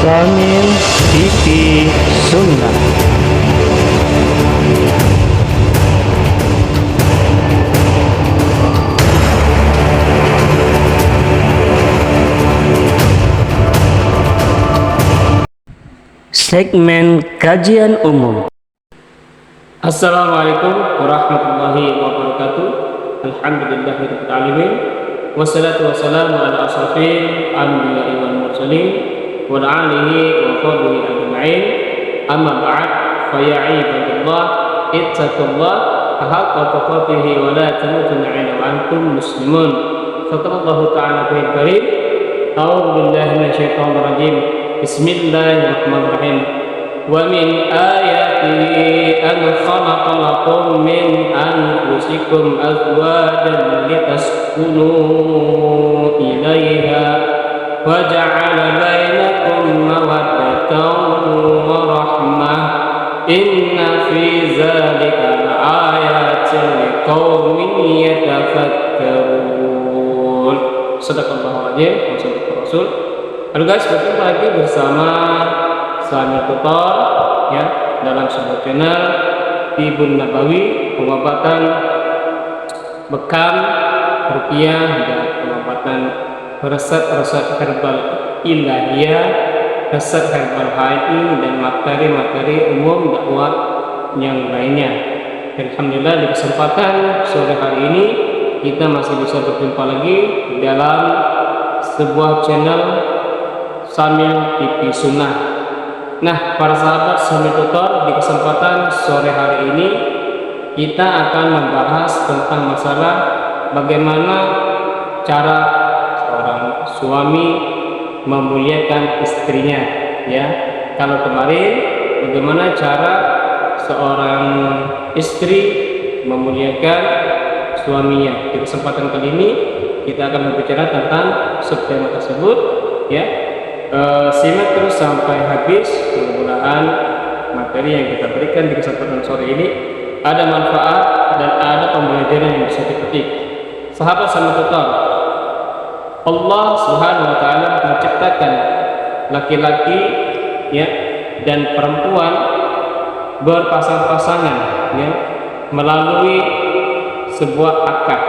Samin TV Sunnah. Segmen kajian umum. Assalamualaikum warahmatullahi wabarakatuh. Alhamdulillahirabbil alamin. Wassalatu wassalamu ala asrofil anbiya'i wal mursalin wa ala alihi wa sahbihi ajma'in. Amma ba'd, fa ya ibadallah ittaqullah haqqa tuqatih wa la tamutunna illa wa antum muslimun. Sallallahu ta'ala fil karim. A'udzu billahi minasyaitonir rajim. Bismillahirrahmanirrahim. Wa min ayatihi an khalaqa lakum min anfusikum azwajan litaskunu ilaiha wa ja'ala bainakum mawaddatan wa rahmah inna fi dzalika laayatin liqaumin yatafakkarun. Shadaqallahul adzim wa sadaqar rasul. Halo guys, berjumpa lagi bersama Samil Tutor ya, dalam sebuah channel Tibun Nabawi, pengobatan bekam, rupiah, dan pengobatan resep-resep herbal ilahiyah, resep herbal HI, dan materi-materi umum dakwah yang lainnya. Alhamdulillah, di kesempatan sore hari ini kita masih bisa berjumpa lagi dalam sebuah channel Samil TV Sunnah. Nah, para sahabat Samil Tutor, di kesempatan sore hari ini kita akan membahas tentang masalah bagaimana cara seorang suami memuliakan istrinya ya. Kalau kemarin bagaimana cara seorang istri memuliakan suaminya, di kesempatan kali ini kita akan berbicara tentang subtema tersebut ya. Simak terus sampai habis, mudah-mudahan materi yang kita berikan di kesempatan sore ini ada manfaat dan ada pembelajaran yang bisa dipetik. Sahabat Samil Tutor, Allah Subhanahu wa taala menciptakan laki-laki ya dan perempuan berpasang-pasangan ya melalui sebuah akad,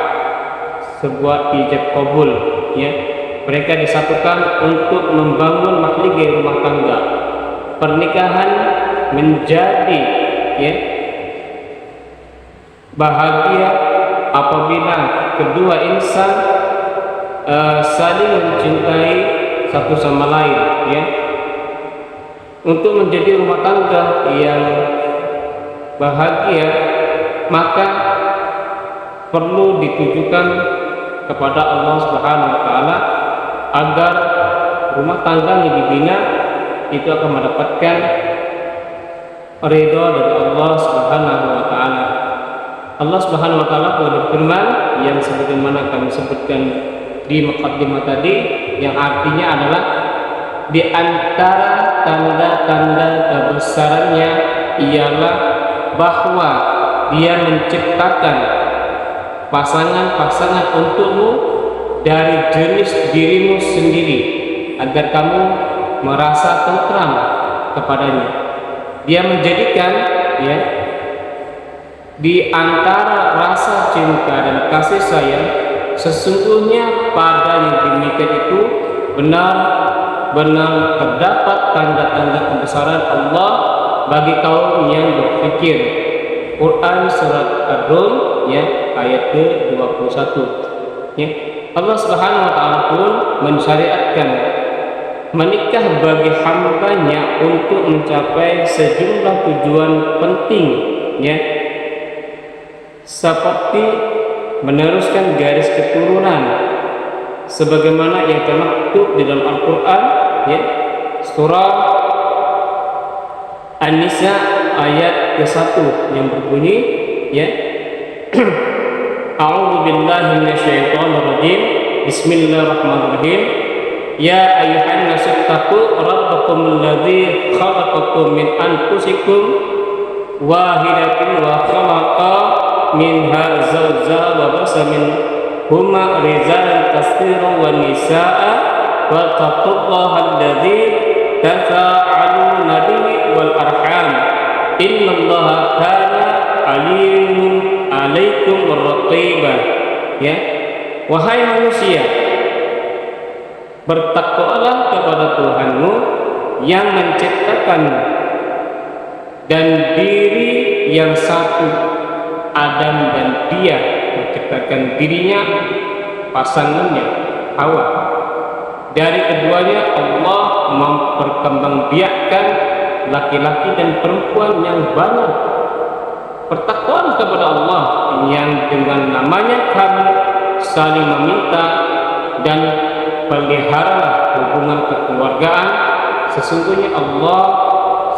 sebuah ijab kabul ya. Mereka disatukan untuk membangun mahligai rumah tangga. Pernikahan menjadi ya bahagia apabila kedua insan saling mencintai satu sama lain ya. Untuk menjadi rumah tangga yang bahagia, maka perlu ditujukan kepada Allah Subhanahu wa taala agar rumah tangga yang dibina itu akan mendapatkan ridha dari Allah Subhanahu wa taala. Allah Subhanahu wa taala telah berfirman yang sebagaimana kami sebutkan di muqaddimah tadi, yang artinya adalah di antara tanda-tanda kebesarannya ialah bahwa Dia menciptakan pasangan-pasangan untukmu dari jenis dirimu sendiri agar kamu merasa tentram kepadanya. Dia menjadikan ya di antara rasa cinta dan kasih sayang, sesungguhnya pada yang demikian itu benar-benar terdapat tanda-tanda kebesaran Allah bagi kaum yang berfikir. Quran surat Ar-Rum ya ayat ke-21 ya. Allah Subhanahu wa taala pun mensyariatkan menikah bagi hambanya untuk mencapai sejumlah tujuan penting ya, seperti meneruskan garis keturunan sebagaimana yang termaktub di dalam Al-Qur'an ya, surah An-Nisa ayat ke-1 yang berbunyi ya A'udzu billahi minasyaitonir rajim. Bismillahirrahmanirrahim. Ya ayyuhan nasu taqu rabbakum alladzi khalaqakum min anfusikum wahidatin wa khalaqa minha zawjaha wa basa minhuma rijalan katsiran wa nisaa'a wa taqullaha alladzi tasa'aluna bihi wal arham innallaha kana alimun alaikum raqiba. Ya, wahai manusia, bertakwalah kepada Tuhanmu yang menciptakanmu dan diri yang satu, Adam, dan dia menciptakan dirinya, pasangannya Hawa. Dari keduanya Allah memperkembangbiakkan laki-laki dan perempuan yang banyak. Bertakwalah kepada Allah yang dengan namanya kamu saling meminta, dan peliharalah hubungan kekeluargaan. Sesungguhnya Allah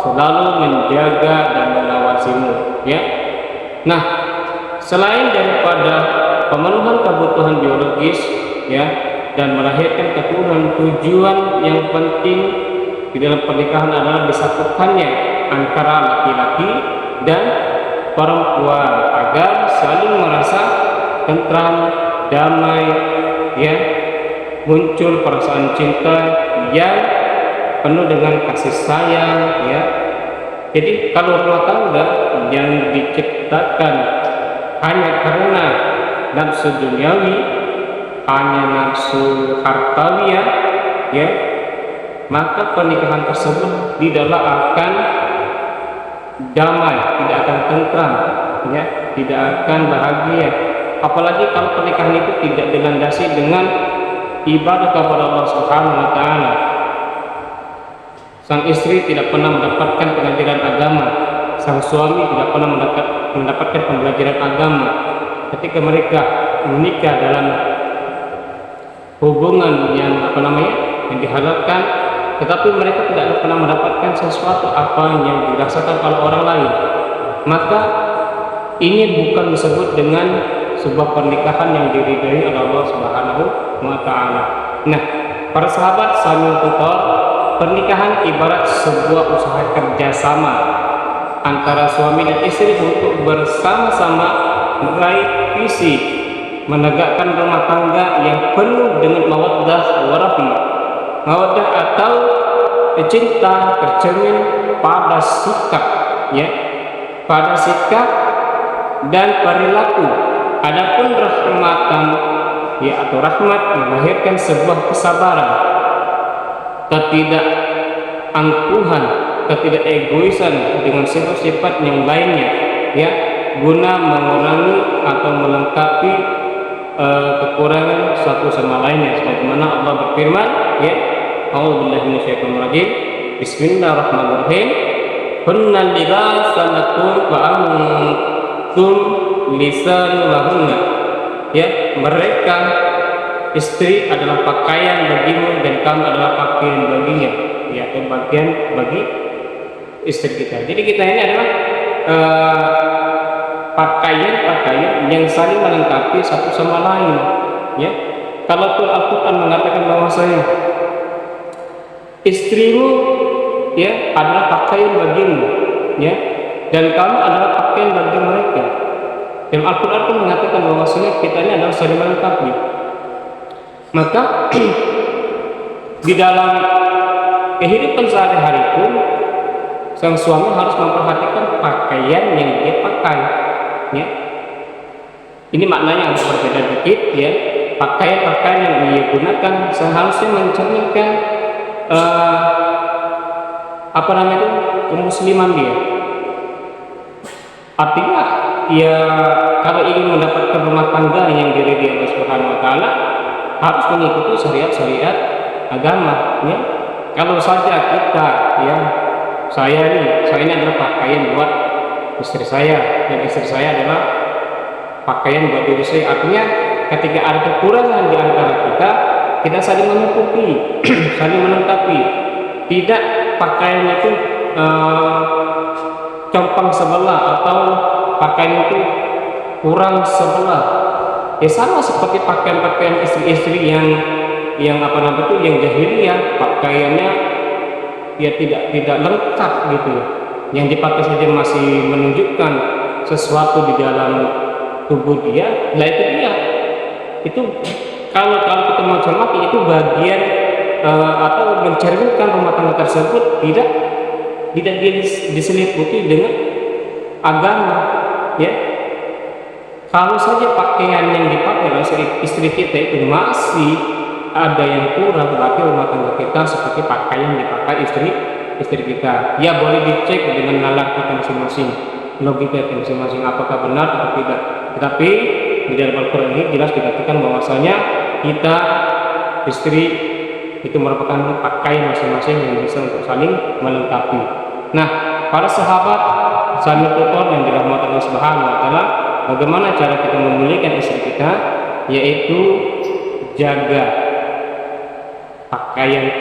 selalu menjaga dan mengawasimu. Ya. Nah, selain daripada pemenuhan kebutuhan biologis, ya, dan melahirkan keturunan, tujuan yang penting di dalam pernikahan adalah disatukannya antara laki-laki dan perempuan agar saling merasa tentram, damai, ya, muncul perasaan cinta yang penuh dengan kasih sayang, ya. Jadi kalau rumah tangga yang diciptakan hanya karena nafsu duniawi, hanya nafsu hartawiyah, ya, maka pernikahan tersebut tidaklah akan damai, tidak akan tentram, ya, tidak akan bahagia. Apalagi kalau pernikahan itu tidak dilandasi dengan ibadah kepada Allah Subhanahu wa taala. Sang istri tidak pernah mendapatkan pengajaran agama, sang suami tidak pernah mendapatkan pembelajaran agama. Ketika mereka menikah dalam hubungan yang yang dihalalkan, tetapi mereka tidak pernah mendapatkan sesuatu apa yang dirasakan oleh orang lain, maka ini bukan disebut dengan sebuah pernikahan yang diridhai oleh Allah Subhanahu wa taala. Nah, para sahabat sambil tutor, pernikahan ibarat sebuah usaha kerjasama antara suami dan istri untuk bersama-sama meraih visi menegakkan rumah tangga yang penuh dengan mawaddah warahmah. Mawaddah atau cinta tercermin pada sikap, ya, pada sikap dan perilaku. Adapun rahmatan, ya, atau rahmat melahirkan sebuah kesabaran, ketidakangkuhan, ketidakegoisan dengan sifat-sifat yang lainnya, ya, guna mengurangi atau melengkapi kekurangan satu sama lainnya. Sebagaimana Allah berfirman, ya, A'udzubillahi minasyaitonir rajim. Bismillahirrahmanirrahim. Hunna libasan lakum wa antum lisan lahunna. Ya, mereka istri adalah pakaian bagimu dan kamu adalah pakaian baginya, ya, atau bagian bagi istri kita. Jadi kita ini adalah pakaian-pakaian yang saling melengkapi satu sama lain, ya. Kalau Al-Quran mengatakan bahwasanya istrimu, ya, adalah pakaian bagimu, ya, dan kamu adalah pakaian bagi mereka. Dan Al-Quran pun mengatakan bahwasanya kita ini adalah saling melengkapi. Maka di dalam kehidupan sehari-hari pun sang suami harus memperhatikan pakaian yang dia pakai, ya. Ini maknanya agak berbeda dikit, ya. Pakaian-pakaian yang dia gunakan seharusnya mencerminkan kemusliman dia. Artinya, ya, kalau ingin mendapatkan rumah tangga yang diridhai Allah Subhanahu wa taala, harus mengikuti syariat-syariat agama, ya. Kalau saja kita, ya, saya ini adalah pakaian buat istri saya dan istri saya adalah pakaian buat diri saya. Artinya ketika ada kekurangan di antara kita saling menutupi, saling melengkapi. Tidak pakaian itu compang sebelah atau pakaian itu kurang sebelah. Ya, sama seperti pakaian-pakaian istri-istri yang yang jahiliyah, pakaiannya ya tidak lengkap gitu ya. Yang dipakai saja masih menunjukkan sesuatu di dalam tubuh dia. Nah, itu dia. Itu kalau kita mau cermati, itu bagian atau mencerminkan rumah tangga tersebut tidak diseliputi dengan agama, ya. Kalau saja pakaian yang dipakai oleh istri kita itu masih ada yang kurang, berarti rumah tangga kita seperti pakaian yang dipakai istri kita. Ya, boleh dicek dengan nalar kita masing-masing, logika kita masing-masing, apakah benar atau tidak. Tetapi di dalam Al-Quran ini jelas dikatakan bahwasanya kita istri itu merupakan pakaian masing-masing yang bisa untuk saling melengkapi. Nah, para sahabat sambil tutor yang dirahmati Allah Subhanahu wa taala, bagaimana cara kita memuliakan istri kita, yaitu jaga pakaian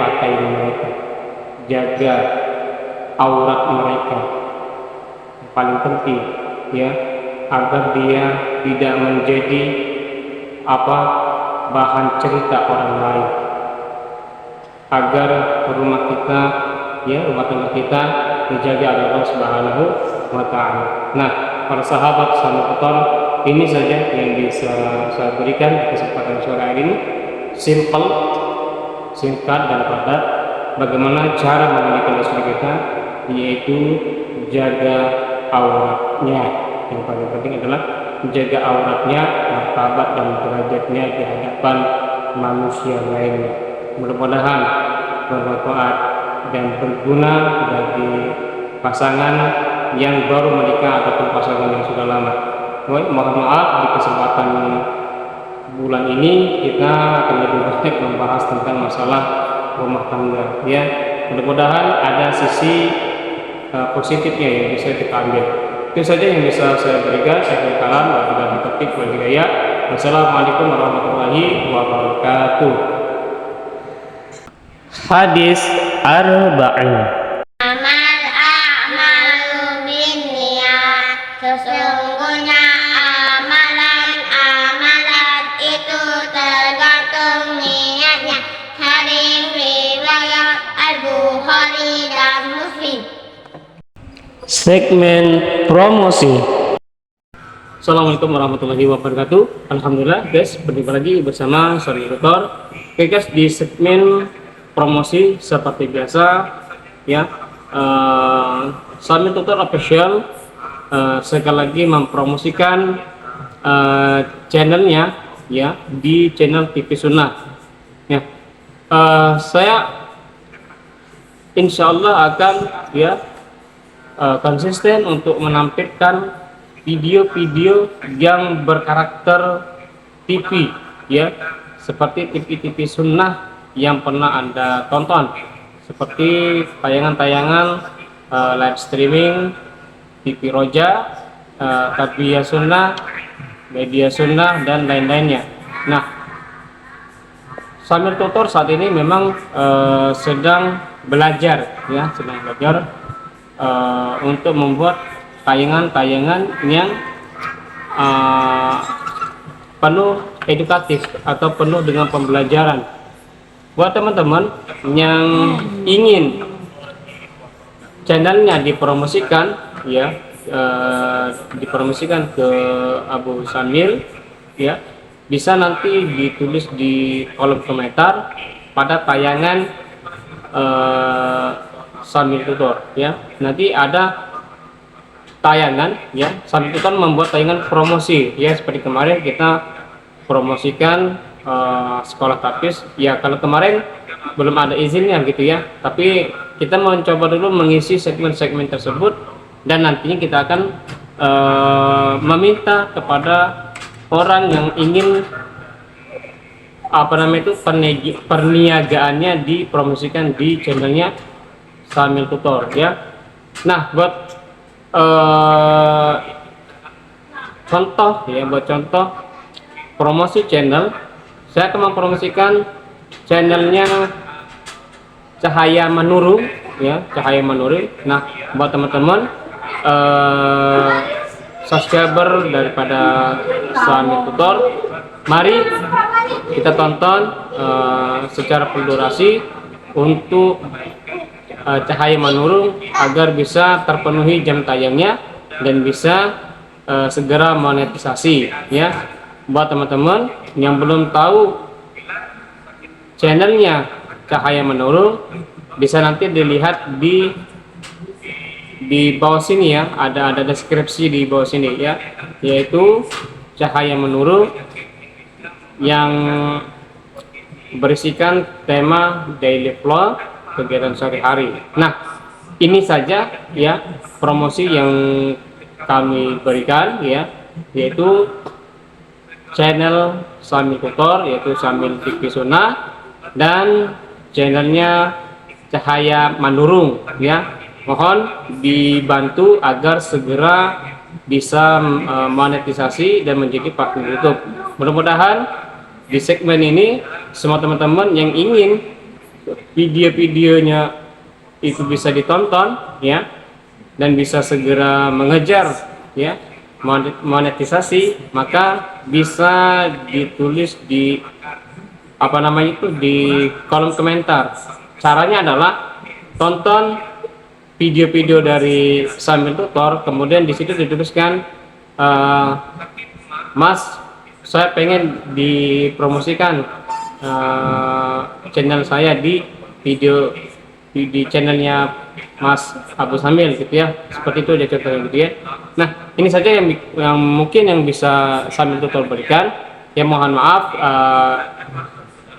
mereka, jaga aurat mereka, yang paling penting, ya, agar dia tidak menjadi bahan cerita orang lain, agar rumah kita, ya, rumah tangga kita dijaga oleh Allah Subhanahu wa taala. Nah, para sahabat sahabat, ini saja yang bisa saya berikan di kesempatan sore hari ini. Simple, singkat dan padat. Bagaimana cara memuliakan istri kita, yaitu jaga auratnya. Yang paling penting adalah jaga auratnya, martabat dan derajatnya di hadapan manusia lainnya. Mudah-mudahan bermanfaat dan berguna bagi pasangan yang baru menikah ataupun pasangan yang sudah lama. Mohon maaf, di kesempatan bulan ini kita akan lebih banyak membahas tentang masalah rumah tangga, ya. Mudah-mudahan ada sisi positifnya yang bisa kita ambil. Itu saja yang bisa saya berikan. Saya kalam wabillahi taufiq wal hidayah. Wassalamualaikum warahmatullahi wabarakatuh. Hadis arba'in. Amal a'malu binniyat. Sesungguhnya amalan itu tergantung niatnya. Hadis riwayat Al-Bukhari dan Muslim. Segmen promosi. Assalamualaikum warahmatullahi wabarakatuh. Alhamdulillah guys, berjumpa lagi bersama Sorry Tutor. Oke guys, di segmen promosi seperti biasa, ya, Samil Tutor Official sekali lagi mempromosikan channelnya, ya, di channel TV Sunnah, ya. Saya insya Allah akan, ya, konsisten untuk menampilkan video-video yang berkarakter TV, ya, seperti TV-TV Sunnah yang pernah Anda tonton, seperti tayangan-tayangan live streaming TV Roja, Tarbiyah Sunnah, Media Sunnah, dan lain-lainnya. Nah, Samir Tutor saat ini memang sedang belajar, ya, untuk membuat tayangan-tayangan yang penuh edukatif atau penuh dengan pembelajaran. Buat teman-teman yang ingin channelnya dipromosikan, ya, dipromosikan ke Abu Samil, ya, bisa nanti ditulis di kolom komentar pada tayangan Samil Tutor, ya. Nanti ada tayangan, ya, Samil Tutor membuat tayangan promosi, ya, seperti kemarin kita promosikan sekolah tapis, ya. Kalau kemarin belum ada izinnya gitu, ya, tapi kita mau coba dulu mengisi segmen-segmen tersebut, dan nantinya kita akan meminta kepada orang yang ingin perniagaannya dipromosikan di channelnya Samil Tutor, ya. Nah, buat contoh, ya, buat contoh promosi channel, saya akan mempromosikan channelnya Cahaya Manurung, ya, Cahaya Manurung. Nah, buat teman-teman subscriber daripada Samil Tutor, mari kita tonton secara full durasi untuk Cahaya Manurung agar bisa terpenuhi jam tayangnya dan bisa segera monetisasi, ya. Buat teman-teman yang belum tahu channelnya cahaya menurun, bisa nanti dilihat di bawah sini ya, ada deskripsi di bawah sini ya, yaitu cahaya menurun yang berisikan tema daily flow kegiatan sehari-hari. Nah, ini saja ya promosi yang kami berikan ya, yaitu channel Samil Tutor, yaitu Samil Fikri Sunnah, dan channelnya Cahaya Manurung ya. Mohon dibantu agar segera bisa monetisasi dan menjadi partner YouTube. Mudah-mudahan di segmen ini semua teman-teman yang ingin video-videonya itu bisa ditonton ya, dan bisa segera mengejar ya monetisasi, maka bisa ditulis di di kolom komentar. Caranya adalah tonton video-video dari Samil Tutor, kemudian di situ dituliskan, Mas, saya pengen dipromosikan channel saya di video di channelnya Mas Abu Samil gitu ya, seperti itu dia contohnya gitu ya. Nah, ini saja yang mungkin yang bisa Samil Tutor berikan ya. Mohon maaf,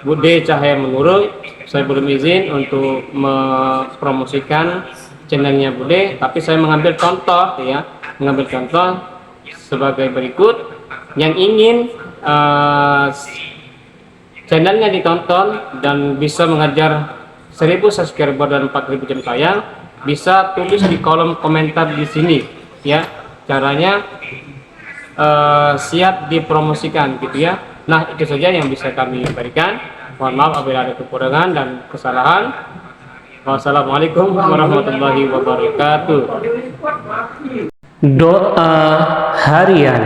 Bude Cahaya Menurun, saya belum izin untuk mempromosikan channelnya Bude, tapi saya mengambil contoh ya, sebagai berikut. Yang ingin channelnya ditonton dan bisa mengajar 1000 subscriber dan 4000 jam tayang, bisa tulis di kolom komentar di sini ya. Caranya siap dipromosikan gitu ya. Nah, itu saja yang bisa kami berikan. Mohon maaf apabila ada kekurangan dan kesalahan. Wassalamualaikum warahmatullahi wabarakatuh. Doa harian.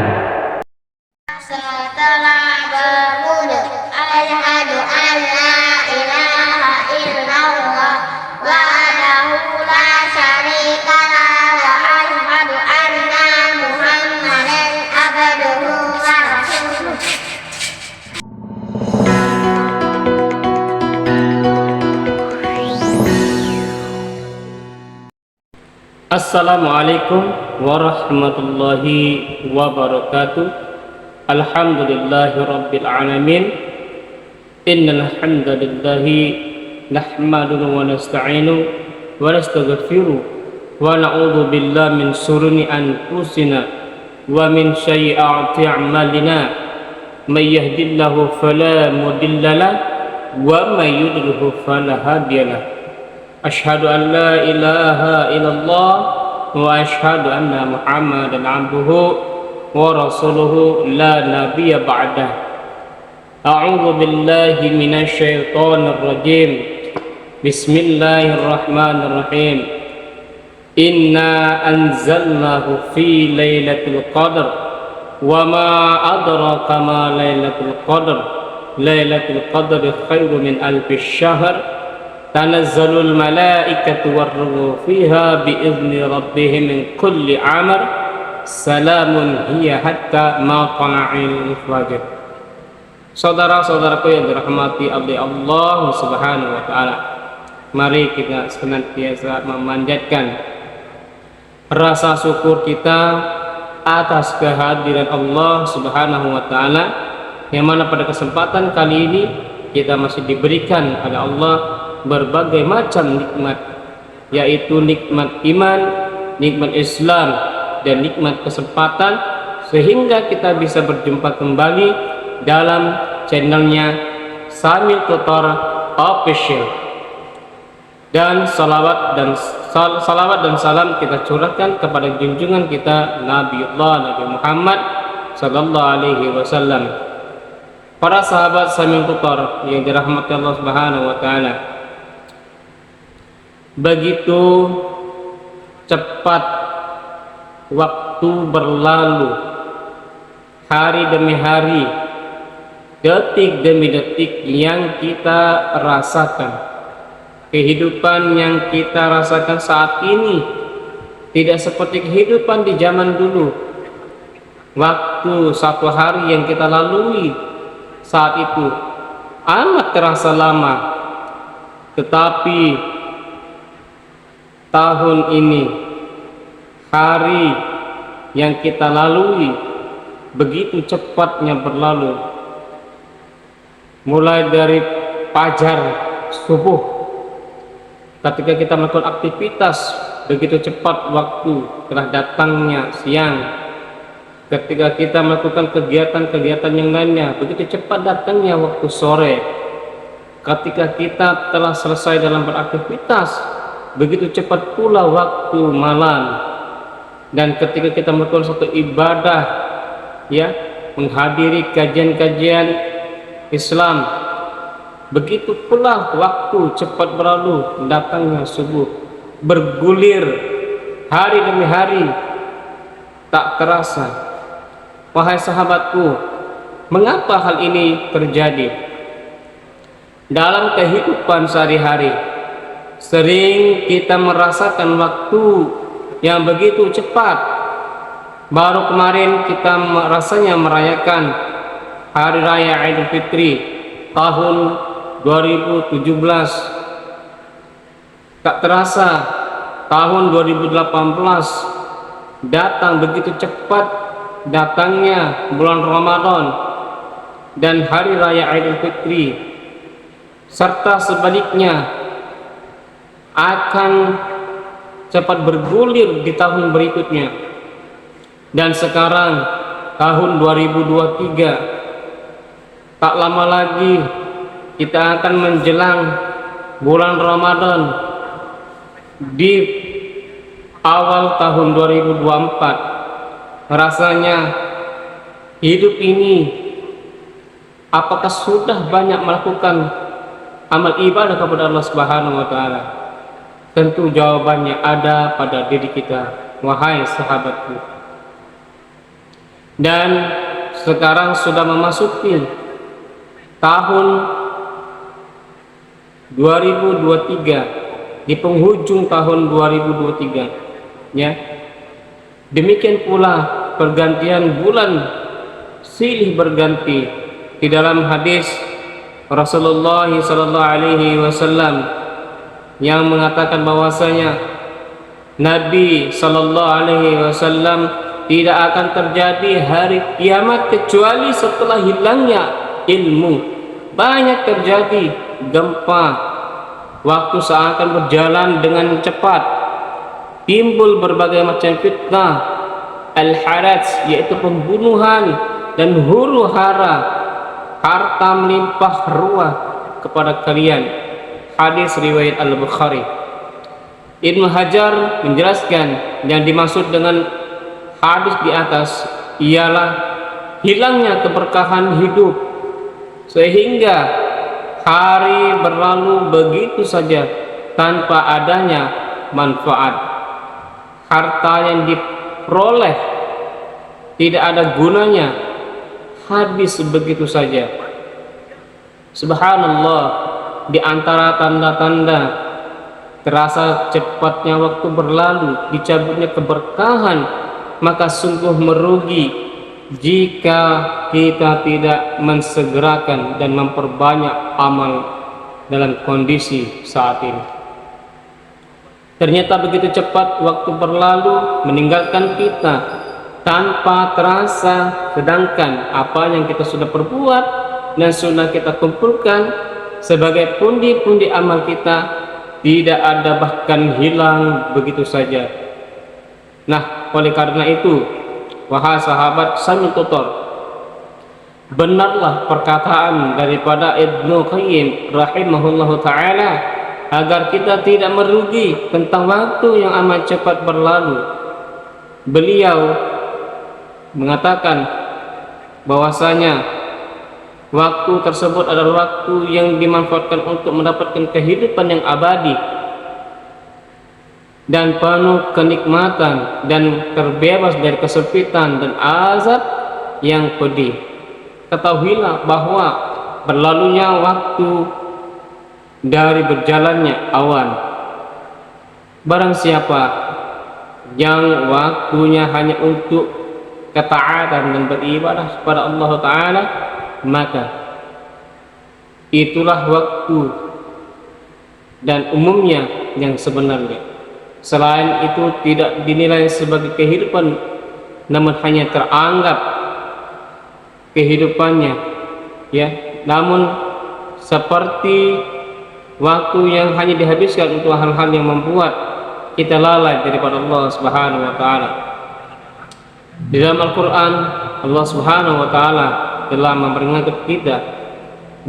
Setelah berwudu, asyhadu an la ilaha illallah wahdahu la syarika lah wa asyhadu anna Muhammadan abduhu wa rasuluh. Assalamualaikum warahmatullahi wabarakatuh. Alhamdulillahi rabbil alamin. Innal hamdalillahi nahmaduhu wa nasta'inu wa nastaghfiruh wa na'udzu billahi min shururi anfusina wa min sayyiati a'malina. May yahdihillahu fala mudilla lahu wa may yudlil fala hadiya lahu. Asyhadu an la ilaha illallah wa asyhadu anna Muhammadan abduhu wa rasuluhu la nabiyya ba'dah. A'udzu billahi minasy syaithanir rajim. Bismillahirrahmanirrahim. Inna anzalnahu fi lailatul qadr wa ma adraka ma lailatul qadr. Lailatul qadri khairun min alfi syahr. Tanazzalul malaikatu warruhu fiha biizni rabbihim min kulli amr. Salamun hiya hatta matla'il fajr. Saudara-saudaraku yang dirahmati oleh Allah Subhanahu wa taala, mari kita senantiasa memanjatkan rasa syukur kita atas kehadiran Allah Subhanahu wa taala, yang mana pada kesempatan kali ini kita masih diberikan oleh Allah berbagai macam nikmat, yaitu nikmat iman, nikmat Islam, dan nikmat kesempatan, sehingga kita bisa berjumpa kembali dalam channelnya Samil Tutor Official. Dan salawat dan salam kita curahkan kepada junjungan kita Nabi Muhammad sallallahu alaihi wasallam. Para sahabat Samil Tutor yang dirahmati Allah Subhanahu wa taala, begitu cepat waktu berlalu, hari demi hari, detik demi detik yang kita rasakan. Kehidupan yang kita rasakan saat ini tidak seperti kehidupan di zaman dulu. Waktu satu hari yang kita lalui saat itu amat terasa lama. Tetapi tahun ini, hari yang kita lalui begitu cepatnya berlalu. Mulai dari fajar subuh, ketika kita melakukan aktivitas, begitu cepat waktu telah datangnya siang. Ketika kita melakukan kegiatan-kegiatan yang lainnya, begitu cepat datangnya waktu sore. Ketika kita telah selesai dalam beraktivitas, begitu cepat pula waktu malam. Dan ketika kita melakukan suatu ibadah, ya, menghadiri kajian-kajian Islam, begitu pula waktu cepat berlalu, datangnya subuh, bergulir hari demi hari, tak terasa. Wahai sahabatku, mengapa hal ini terjadi? Dalam kehidupan sehari-hari, sering kita merasakan waktu yang begitu cepat. Baru kemarin kita rasanya merayakan Hari Raya Idul Fitri tahun 2017. Tak terasa tahun 2018 datang begitu cepat. Datangnya bulan Ramadan dan Hari Raya Idul Fitri, serta sebaliknya akan cepat bergulir di tahun berikutnya. Dan sekarang tahun 2023, tak lama lagi kita akan menjelang bulan Ramadan di awal tahun 2024. Rasanya hidup ini, apakah sudah banyak melakukan amal ibadah kepada Allah Subhanahu wa Ta'ala? Tentu jawabannya ada pada diri kita, wahai sahabatku. Dan sekarang sudah memasuki tahun 2023, di penghujung tahun 2023, ya. Demikian pula pergantian bulan silih berganti. Di dalam hadis Rasulullah SAW yang mengatakan bahwasanya Nabi SAW tidak akan terjadi hari kiamat kecuali setelah hilangnya ilmu. Banyak terjadi gempa, waktu seakan berjalan dengan cepat, timbul berbagai macam fitnah, al-haraj, yaitu pembunuhan, dan huru hara, harta melimpah ruah kepada kalian. Hadis riwayat Al-Bukhari. Ibnu Hajar menjelaskan yang dimaksud dengan hadis di atas ialah hilangnya keberkahan hidup, sehingga hari berlalu begitu saja tanpa adanya manfaat. Harta yang diperoleh tidak ada gunanya, habis begitu saja. Subhanallah, di antara tanda-tanda terasa cepatnya waktu berlalu, dicabutnya keberkahan, maka sungguh merugi jika kita tidak mensegerakan dan memperbanyak amal dalam kondisi saat ini. Ternyata begitu cepat waktu berlalu meninggalkan kita tanpa terasa, sedangkan apa yang kita sudah perbuat dan sudah kita kumpulkan sebagai pundi-pundi amal kita tidak ada, bahkan hilang begitu saja. Nah, oleh karena itu, wahai sahabat Samil Tutor, benarlah perkataan daripada Ibnu Qayyim rahimahullahu ta'ala agar kita tidak merugi tentang waktu yang amat cepat berlalu. Beliau mengatakan bahwasanya waktu tersebut adalah waktu yang dimanfaatkan untuk mendapatkan kehidupan yang abadi dan penuh kenikmatan, dan terbebas dari kesempitan dan azab yang pedih. Ketahuilah bahwa berlalunya waktu dari berjalannya awan. Barang siapa yang waktunya hanya untuk ketaatan dan beribadah kepada Allah Ta'ala, maka itulah waktu dan umumnya yang sebenarnya. Selain itu tidak dinilai sebagai kehidupan, namun hanya teranggap kehidupannya, ya. Namun seperti waktu yang hanya dihabiskan untuk hal-hal yang membuat kita lalai daripada Allah Subhanahu wa taala. Di dalam Al-Qur'an Allah Subhanahu wa taala telah memperingatkan kita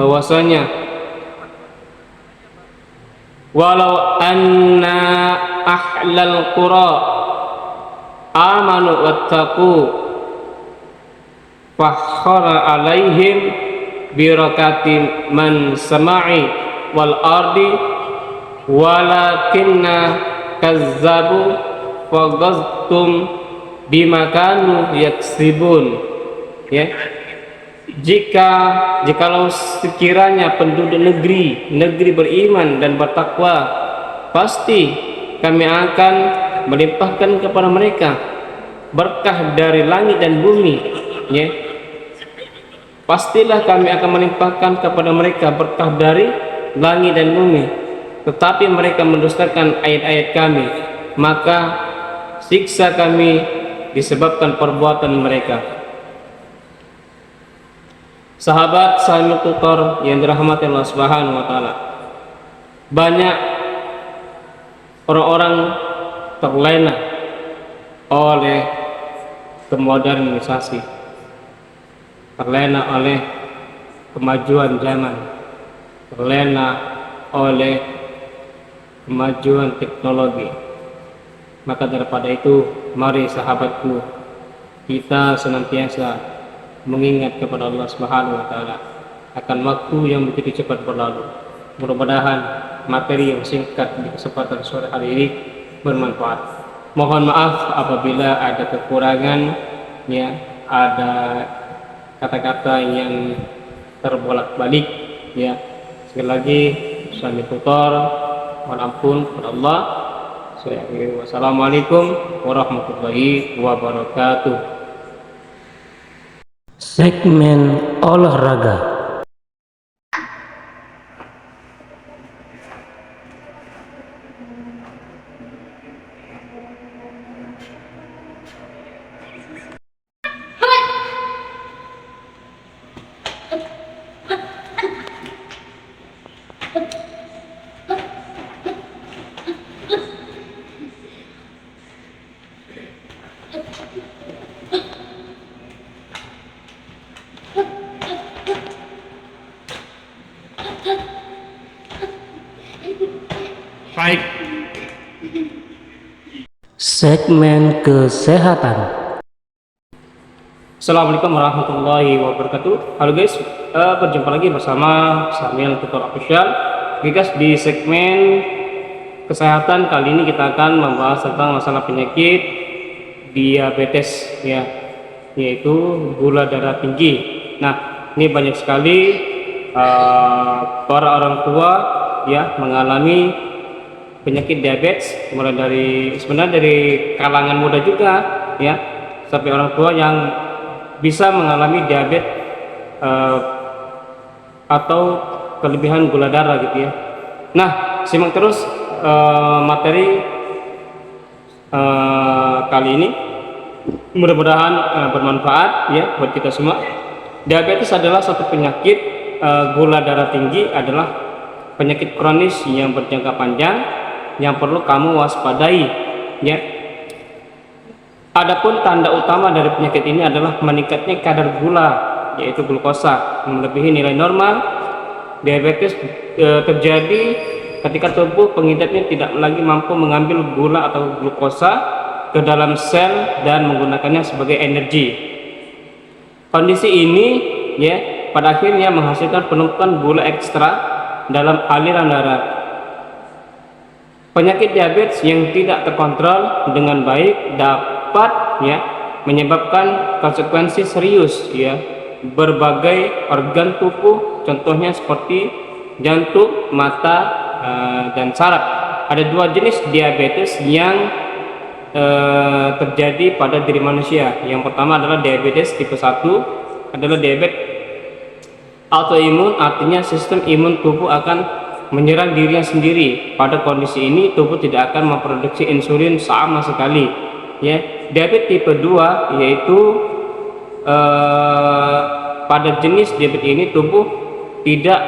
bahwasanya walau anna ahlal qura amanu wattaqu fakhara alaihim birakatin man sama'i wal ardi walakinna kazzabu faghaztum bima kanu yaksibun, ya. Jikalau sekiranya penduduk negeri beriman dan bertakwa, pasti kami akan melimpahkan kepada mereka berkah dari langit dan bumi, ya. Pastilah kami akan melimpahkan kepada mereka berkah dari langit dan bumi, tetapi mereka mendustakan ayat-ayat kami, maka siksa kami disebabkan perbuatan mereka. Sahabat Salimul Tutor yang dirahmati Allah Subhanahu wa taala, banyak orang-orang terlena oleh kemodernisasi, terlena oleh kemajuan zaman, terlena oleh kemajuan teknologi. Maka daripada itu, mari sahabatku, kita senantiasa mengingat kepada Allah Subhanahu wa taala akan waktu yang begitu cepat berlalu. Mudah-mudahan materi yang singkat di kesempatan sore hari ini bermanfaat. Mohon maaf apabila ada kekurangan, ya, ada kata-kata yang terbolak-balik, ya. Sekali lagi Salimul Tutor mohon ampun kepada Allah. Saya akhiri, wassalamualaikum warahmatullahi wabarakatuh. Segmen olahraga. Baik. Segmen kesehatan. Assalamualaikum warahmatullahi wabarakatuh. Halo guys, berjumpa lagi bersama Samuel Tutor Official. Guys, di segmen kesehatan kali ini kita akan membahas tentang masalah penyakit diabetes, ya, yaitu gula darah tinggi. Nah, ini banyak sekali para orang tua, ya, mengalami penyakit diabetes, mulai dari sebenarnya dari kalangan muda juga, ya, sampai orang tua yang bisa mengalami diabetes atau kelebihan gula darah gitu, ya. Nah, simak terus materi kali ini, mudah-mudahan bermanfaat, ya, buat kita semua. Diabetes adalah suatu penyakit, gula darah tinggi adalah penyakit kronis yang berjangka panjang yang perlu kamu waspadai, ya. Adapun tanda utama dari penyakit ini adalah meningkatnya kadar gula, yaitu glukosa melebihi nilai normal. Diabetes terjadi ketika tubuh pengidapnya tidak lagi mampu mengambil gula atau glukosa ke dalam sel dan menggunakannya sebagai energi. Kondisi ini, ya, pada akhirnya menghasilkan penumpukan gula ekstra dalam aliran darah. Penyakit diabetes yang tidak terkontrol dengan baik dapat, ya, menyebabkan konsekuensi serius, ya, berbagai organ tubuh, contohnya seperti jantung, mata, dan saraf. Ada dua jenis diabetes yang terjadi pada diri manusia. Yang pertama adalah diabetes tipe 1, adalah diabetes autoimun, artinya sistem imun tubuh akan menyerang dirinya sendiri. Pada kondisi ini tubuh tidak akan memproduksi insulin sama sekali. Ya, diabetes tipe 2 yaitu pada jenis diabetes ini tubuh tidak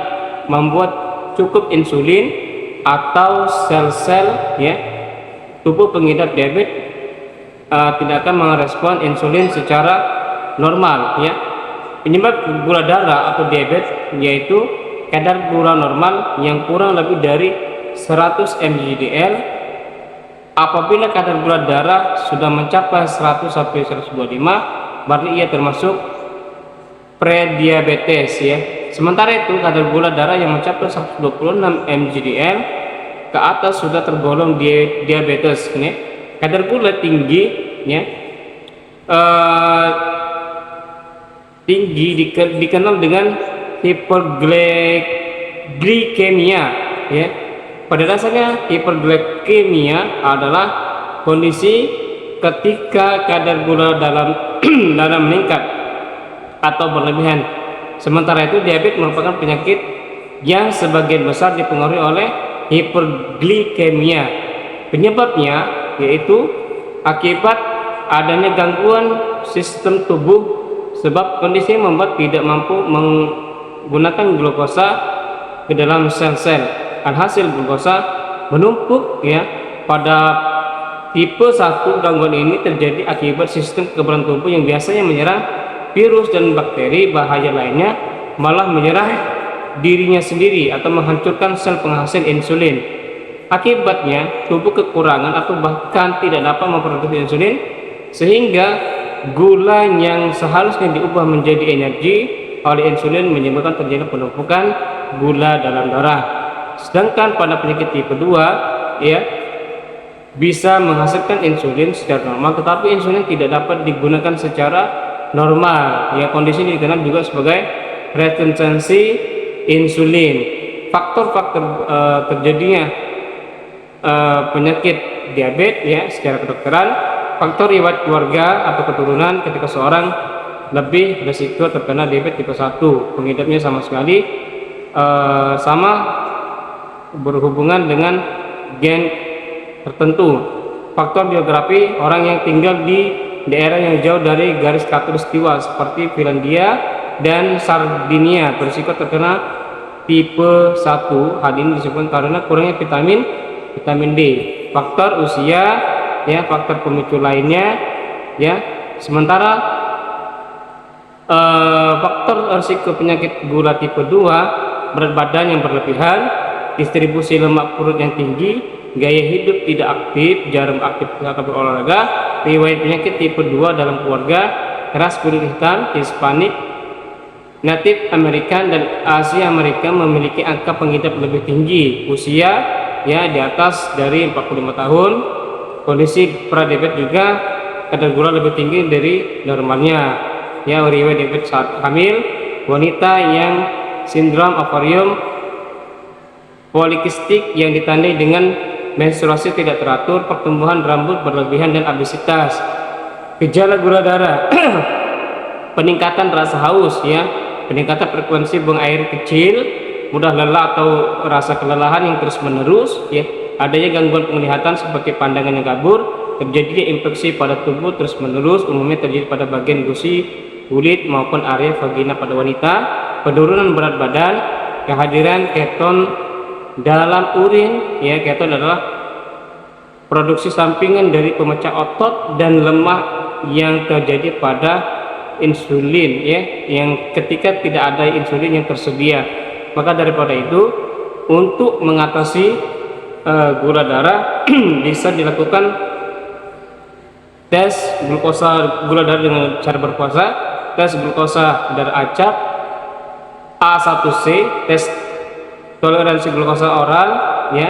membuat cukup insulin atau sel-sel ya tubuh pengidap diabetes tidak akan merespon insulin secara normal ya. Penyebab gula darah atau diabetes yaitu kadar gula normal yang kurang lebih dari 100 mg/dl. Apabila kadar gula darah sudah mencapai 100 sampai 125, berarti ia termasuk prediabetes ya. Sementara itu kadar gula darah yang mencapai 126 mg/dl ke atas sudah tergolong diabetes ya. Kadar gula tinggi ya tinggi dikenal dengan hiperglikemia ya. Pada dasarnya hiperglikemia adalah kondisi ketika kadar gula dalam darah meningkat atau berlebihan. Sementara itu diabetes merupakan penyakit yang sebagian besar dipengaruhi oleh hiperglikemia. Penyebabnya yaitu akibat adanya gangguan sistem tubuh, sebab kondisi membuat tidak mampu menggunakan glukosa ke dalam sel-sel. Alhasil glukosa menumpuk ya. Pada tipe 1 gangguan ini terjadi akibat sistem kekebalan tubuh yang biasanya menyerang virus dan bakteri bahaya lainnya malah menyerang dirinya sendiri atau menghancurkan sel penghasil insulin. Akibatnya tubuh kekurangan atau bahkan tidak dapat memproduksi insulin, sehingga gula yang seharusnya diubah menjadi energi oleh insulin menyebabkan terjadi penumpukan gula dalam darah. Sedangkan pada penyakit tipe 2 ya bisa menghasilkan insulin secara normal, tetapi insulin tidak dapat digunakan secara normal ya. Kondisi ini dikenal juga sebagai resistensi insulin. Faktor-faktor terjadinya penyakit diabetes ya secara kedokteran: faktor riwayat keluarga atau keturunan, ketika seorang lebih risiko terkena diabetes tipe 1, pengidapnya sama sekali sama berhubungan dengan gen tertentu. Faktor biografi: orang yang tinggal di daerah yang jauh dari garis khatulistiwa seperti Finlandia dan Sardinia berisiko terkena tipe 1. Hal ini disebabkan karena kurangnya vitamin D. Faktor usia ya, faktor pemicu lainnya ya. Sementara faktor risiko penyakit gula tipe 2: berat badan yang berlebihan, distribusi lemak perut yang tinggi, gaya hidup tidak aktif, jarang aktif atau berolahraga, riwayat penyakit tipe 2 dalam keluarga, ras kulit hitam, Hispanik, Native American dan Asia Amerika memiliki angka pengidap lebih tinggi, usia ya di atas dari 45 tahun. Kondisi pradiabetes juga kadar gula lebih tinggi dari normalnya ya. Riwayat diabetes saat hamil, wanita yang sindrom ovarium polikistik yang ditandai dengan menstruasi tidak teratur, pertumbuhan rambut berlebihan dan obesitas. Gejala gula darah peningkatan rasa haus ya, peningkatan frekuensi buang air kecil, mudah lelah atau rasa kelelahan yang terus menerus ya, adanya gangguan penglihatan seperti pandangan yang kabur, terjadinya infeksi pada tubuh terus menerus, umumnya terjadi pada bagian gusi, kulit maupun area vagina pada wanita, penurunan berat badan, kehadiran keton dalam urin ya. Keton adalah produksi sampingan dari pemecah otot dan lemak yang terjadi pada insulin ya, yang ketika tidak ada insulin yang tersedia. Maka daripada itu, untuk mengatasi gula darah bisa dilakukan tes glukosa gula darah dengan cara berpuasa, tes glukosa darah acak, A1C, tes toleransi glukosa oral ya,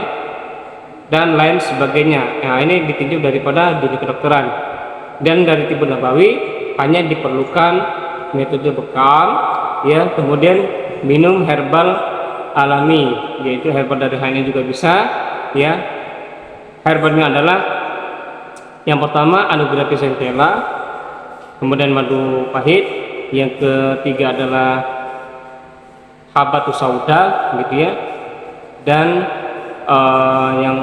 dan lain sebagainya. Nah, ini ditinjau daripada dunia kedokteran. Dan dari tipe Nabawi hanya diperlukan metode bekal ya, kemudian minum herbal alami, yaitu herbal dari hanya juga bisa ya. Herbalnya adalah yang pertama Anugrapis centella, kemudian madu pahit, yang ketiga adalah habatus sauda gitu ya, dan yang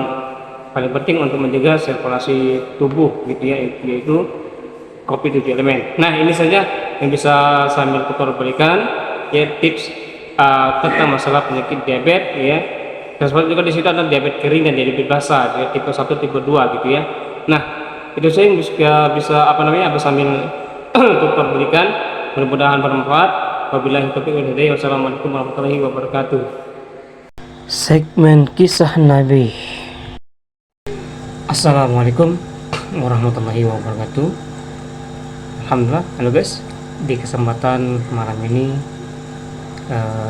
paling penting untuk menjaga sirkulasi tubuh gitu ya, yaitu kopi 7 elemen. Nah, ini saja yang bisa sambil tutor berikan ya, tips tentang masalah penyakit diabetes ya. Dan seperti juga di situ ada diabetes kering dan diabetes basah ya, tipe 1 tipe 2 gitu ya. Nah, itu saya yang bisa sambil tutor berikan, mudah-mudahan bermanfaat. Wabillahi taufiq wal hidayah. Wassalamualaikum warahmatullahi wabarakatuh. Segmen kisah Nabi. Assalamualaikum warahmatullahi wabarakatuh. Alhamdulillah, halo guys. Di kesempatan malam ini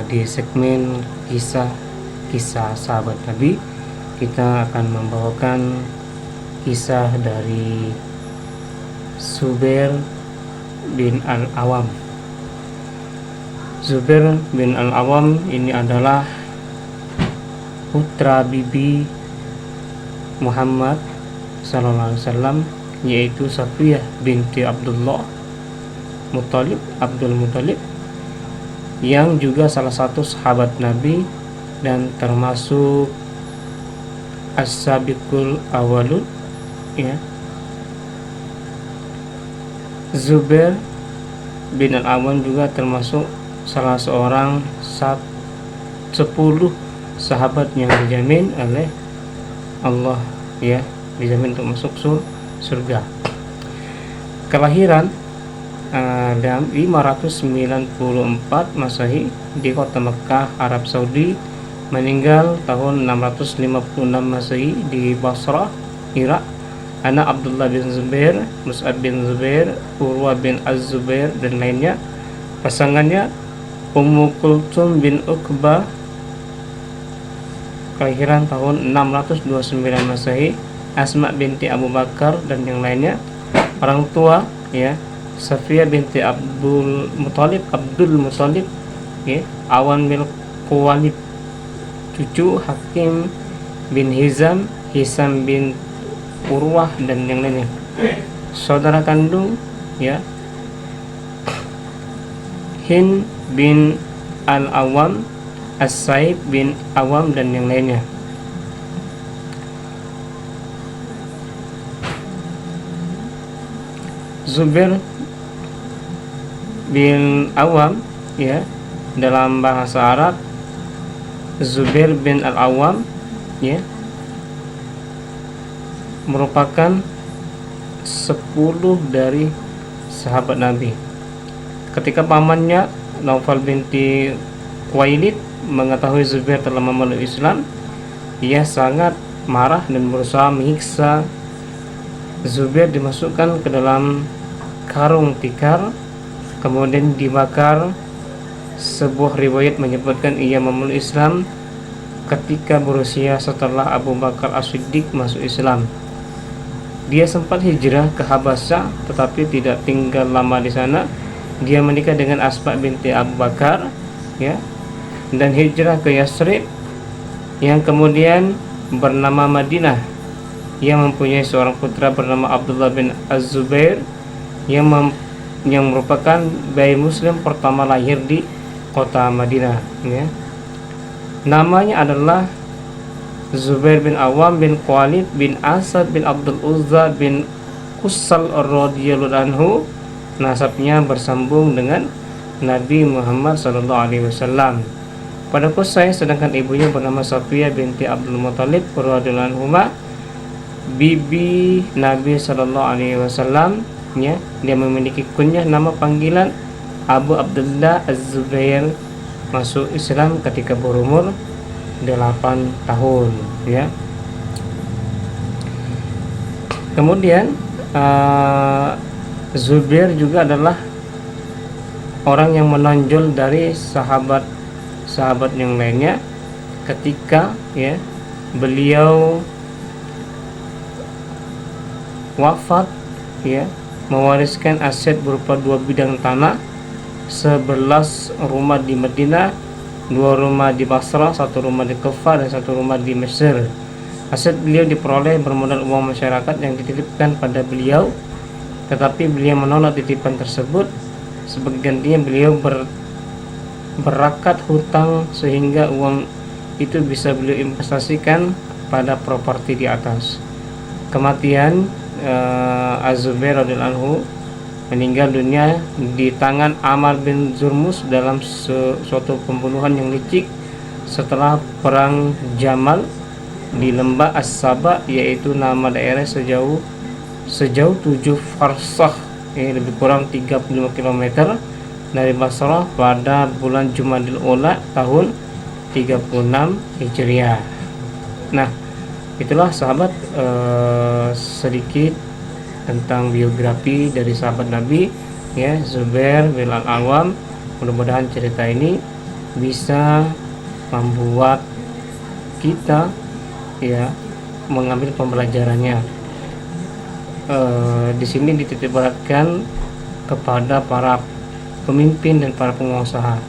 di segmen kisah sahabat Nabi, kita akan membawakan kisah dari Zubair bin Al-Awwam. Zubair bin Al-Awwam ini adalah putra bibi Muhammad sallallahu alaihi wasallam, yaitu Safiyah binti Abdul Muttalib, yang juga salah satu sahabat Nabi dan termasuk as-sabiqul awwalun ya. Zubair bin Al-Awwam juga termasuk salah seorang 10 sahabat yang dijamin oleh Allah ya, dijamin untuk masuk surga. Kelahiran dalam 594 Masehi di kota Mekah, Arab Saudi. Meninggal tahun 656 Masehi di Basrah, Irak. Anak Abdullah bin Zubair, Mus'ab bin Zubair, Urwah bin Az-Zubair dan lainnya. Pasangannya Ummu Kulthum bin Uqbah, kelahiran tahun 629 Masehi. Asma binti Abu Bakar dan yang lainnya. Orang tua ya, Safiyah binti Abdul Muttalib ya, Awan bin Quwalid, cucu Hakim bin Hizam bin Urwah dan yang lainnya. Saudara kandung ya, Hind bin Al-Awwam, As-Saib bin Awam dan yang lainnya. Zubair bin Awam ya, dalam bahasa Arab Zubair bin Al-Awwam ya, merupakan 10 dari sahabat Nabi. Ketika pamannya Naufal binti Khuwailid mengetahui Zubair telah memeluk Islam, ia sangat marah dan berusaha menyiksa Zubair. Dimasukkan ke dalam karung tikar, kemudian dibakar. Sebuah riwayat menyebutkan ia memeluk Islam ketika berusia setelah Abu Bakar As-Siddiq masuk Islam. Dia sempat hijrah ke Habasyah tetapi tidak tinggal lama di sana. Dia menikah dengan Asma binti Abu Bakar ya, dan hijrah ke Yasrib yang kemudian bernama Madinah. Ia mempunyai seorang putra bernama Abdullah bin Az-Zubair yang merupakan bayi muslim pertama lahir di kota Madinah ya. Namanya adalah Zubair bin Awam bin Khalid bin Asad bin Abdul Uzza bin Qusal radhiyallahu anhu. Nasabnya bersambung dengan Nabi Muhammad SAW. Pada Qusay, sedangkan ibunya bernama Safiyah binti Abdul Muttalib radhiyallahu anhuma, bibi Nabi SAW ya. Dia memiliki kunyah nama panggilan Abu Abdullah Az-Zubair. Masuk Islam ketika berumur 8 tahun ya. Kemudian Zubair juga adalah orang yang menonjol dari sahabat yang lainnya ketika ya beliau wafat ya, mewariskan aset berupa 2 bidang tanah, 11 rumah di Madinah, 2 rumah di Basrah, 1 rumah di Kufah dan 1 rumah di Mesir. Aset beliau diperoleh bermodal uang masyarakat yang dititipkan pada beliau, tetapi beliau menolak titipan tersebut. Sebagai gantinya beliau berakat hutang sehingga uang itu bisa beliau investasikan pada properti di atas. Kematian Az-Zubair radhiyallahu anhu meninggal dunia di tangan Amr bin Zurmus dalam suatu pembunuhan yang licik setelah perang Jamal di lembah As-Saba, yaitu nama daerah sejauh 7 farsakh, lebih kurang 35 km dari Basrah pada bulan Jumadil Ula tahun 36 Hijriah. Nah, itulah sahabat sedikit tentang biografi dari sahabat Nabi ya, Zubair bin Al-Awwam. Mudah-mudahan cerita ini bisa membuat kita ya mengambil pembelajarannya. Di sini dititikberatkan kepada para pemimpin dan para pengusaha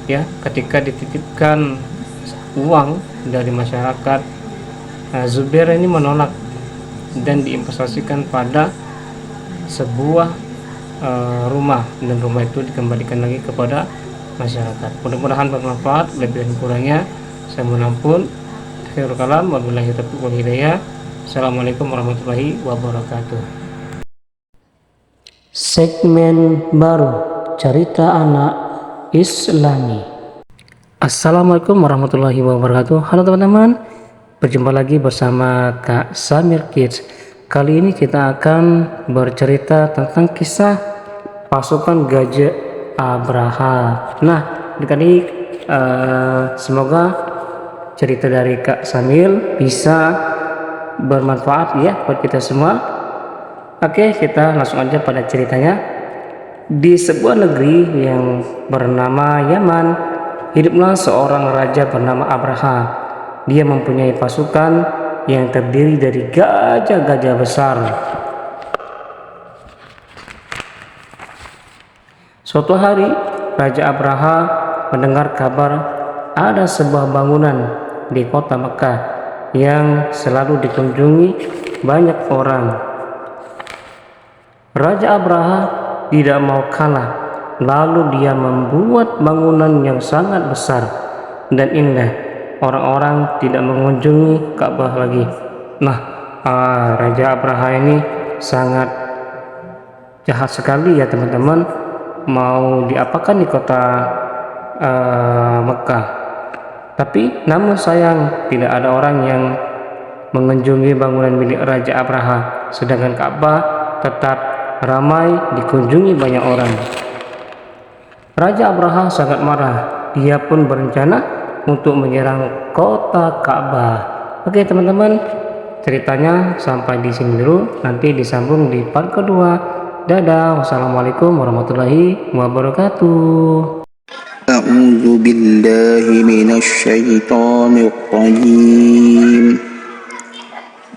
ya, ketika dititipkan uang dari masyarakat, Zubair ini menolak dan diinvestasikan pada sebuah rumah, dan rumah itu dikembalikan lagi kepada masyarakat. Mudah-mudahan bermanfaat. Lebih dan kurangnya saya mohon ampun. Akhirul kalam, wabillahi taufiq wal hidayah. Assalamualaikum warahmatullahi wabarakatuh. Segmen baru, cerita anak Islami. Assalamualaikum warahmatullahi wabarakatuh. Halo teman-teman, berjumpa lagi bersama Kak Samir Kids. Kali ini kita akan bercerita tentang kisah pasukan Gajah Abraha. Nah, kali semoga cerita dari Kak Samir bisa bermanfaat ya buat kita semua. Oke, kita langsung aja pada ceritanya. Di sebuah negeri yang bernama Yaman, hiduplah seorang raja bernama Abraha. Dia mempunyai pasukan yang terdiri dari gajah-gajah besar. Suatu hari, Raja Abraha mendengar kabar ada sebuah bangunan di kota Mekah yang selalu dikunjungi banyak orang. Raja Abraha tidak mau kalah, lalu dia membuat bangunan yang sangat besar dan indah. Orang-orang tidak mengunjungi Ka'bah lagi. Nah, Raja Abraha ini sangat jahat sekali ya teman-teman. Mau diapakan di kota Mekah. Tapi namun sayang, tidak ada orang yang mengunjungi bangunan milik Raja Abraha, sedangkan Ka'bah tetap ramai dikunjungi banyak orang. Raja Abraha sangat marah. Dia pun berencana untuk menyerang kota Ka'bah. Oke teman-teman, ceritanya sampai di sini dulu. Nanti disambung di part kedua. Dadah. Wassalamualaikum warahmatullahi wabarakatuh. أعوذ بالله من الشيطان الرجيم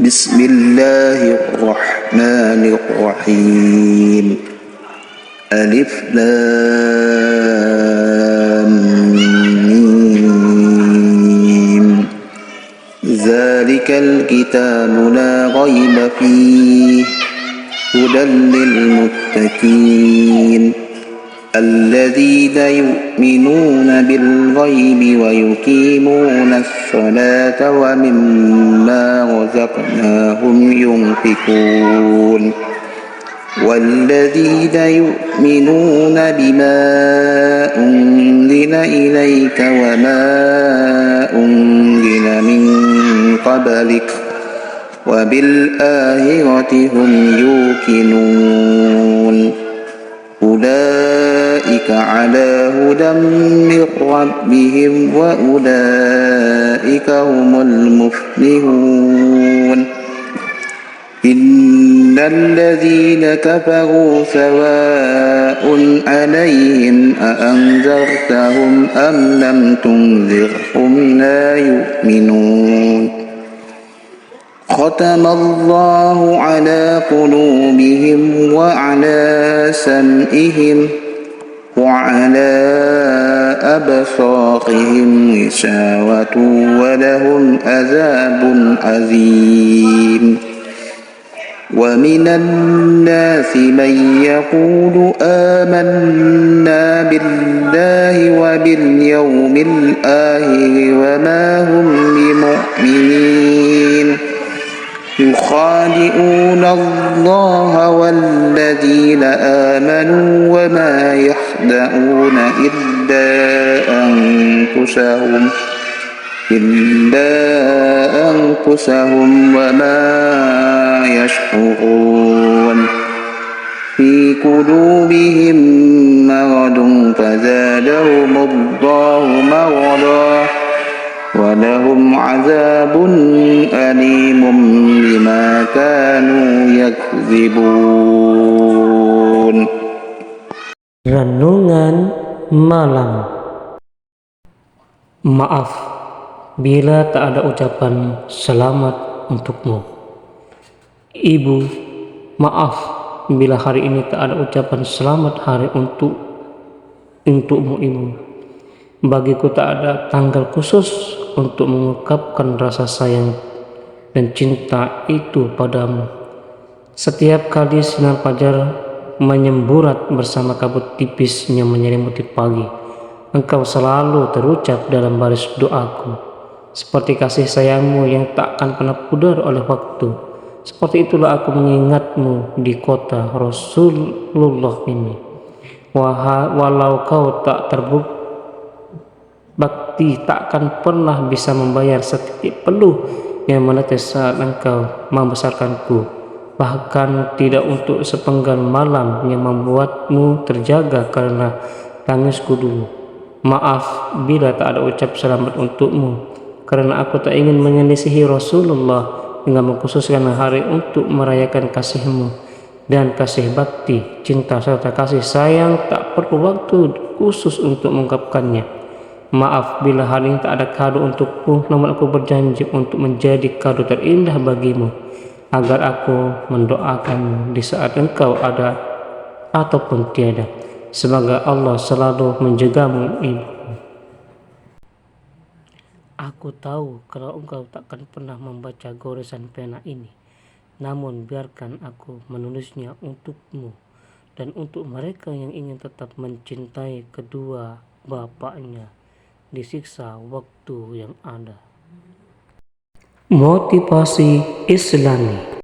بسم الله الرحمن الرحيم ألف لام ميم ذلك الكتاب لا ريب فيه هدى للمتقين الذين يؤمنون بالغيب ويقيمون الصلاة ومما رزقناهم ينفقون والذين يؤمنون بما أنزل إليك وما أنزل من قبلك وبالآخرة هم يوقنون أولئك على هدى من ربهم وأولئك هم المفلحون إن الذين كفروا سواء عليهم أأنذرتهم أم لم تنذرهم لا يؤمنون ختم الله على قلوبهم وعلى سمعهم وعلى أبصارهم غشاوة ولهم عذاب عظيم ومن الناس من يقول آمنا بالله وباليوم الآخر وما هم بمؤمنين يخادعون الله والذين آمنوا وما يخدعون إلا أنفسهم وما يشعرون في قلوبهم مرض فزادهم الله مرضا ولهم عذاب أليم بما كانوا يكذبون. Renungan malam. Maaf bila tak ada ucapan selamat untukmu. Ibu, maaf bila hari ini tak ada ucapan selamat hari untukmu ibu. Bagiku tak ada tanggal khusus untuk mengungkapkan rasa sayang dan cinta itu padamu. Setiap kali sinar fajar menyemburat bersama kabut tipis yang menyelimuti pagi, engkau selalu terucap dalam baris doaku. Seperti kasih sayangmu yang takkan pernah pudar oleh waktu, seperti itulah aku mengingatmu di kota Rasulullah ini. Walau kau tak terbukti, takkan pernah bisa membayar setitik peluh yang menetes saat engkau membesarkanku, bahkan tidak untuk sepenggal malam yang membuatmu terjaga karena tangisku dulu. Maaf bila tak ada ucap selamat untukmu, karena aku tak ingin menyelisihi Rasulullah dengan mengkhususkan hari untuk merayakan kasihmu dan kasih bakti, cinta serta kasih sayang tak perlu waktu khusus untuk mengungkapkannya. Maaf bila hari ini tak ada kado untukku, namun aku berjanji untuk menjadi kado terindah bagimu, agar aku mendoakanmu di saat engkau ada ataupun tiada. Semoga Allah selalu menjagamu ibu. Aku tahu kalau engkau takkan pernah membaca goresan pena ini, namun biarkan aku menulisnya untukmu dan untuk mereka yang ingin tetap mencintai kedua bapaknya disiksa waktu yang ada. Motivasi Islami.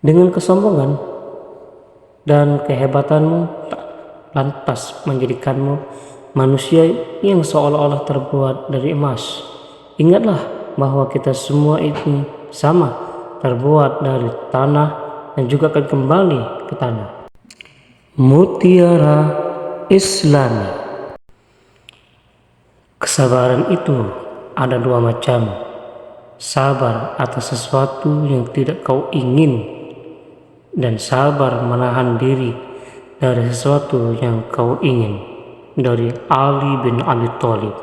Dengan kesombongan dan kehebatanmu tak lantas menjadikanmu manusia yang seolah-olah terbuat dari emas. Ingatlah bahwa kita semua itu sama, terbuat dari tanah dan juga akan kembali ke tanah. Mutiara Islami. Kesabaran itu ada dua macam. Sabar atas sesuatu yang tidak kau ingin, dan sabar menahan diri dari sesuatu yang kau ingin. Dari Ali bin Abi Thalib.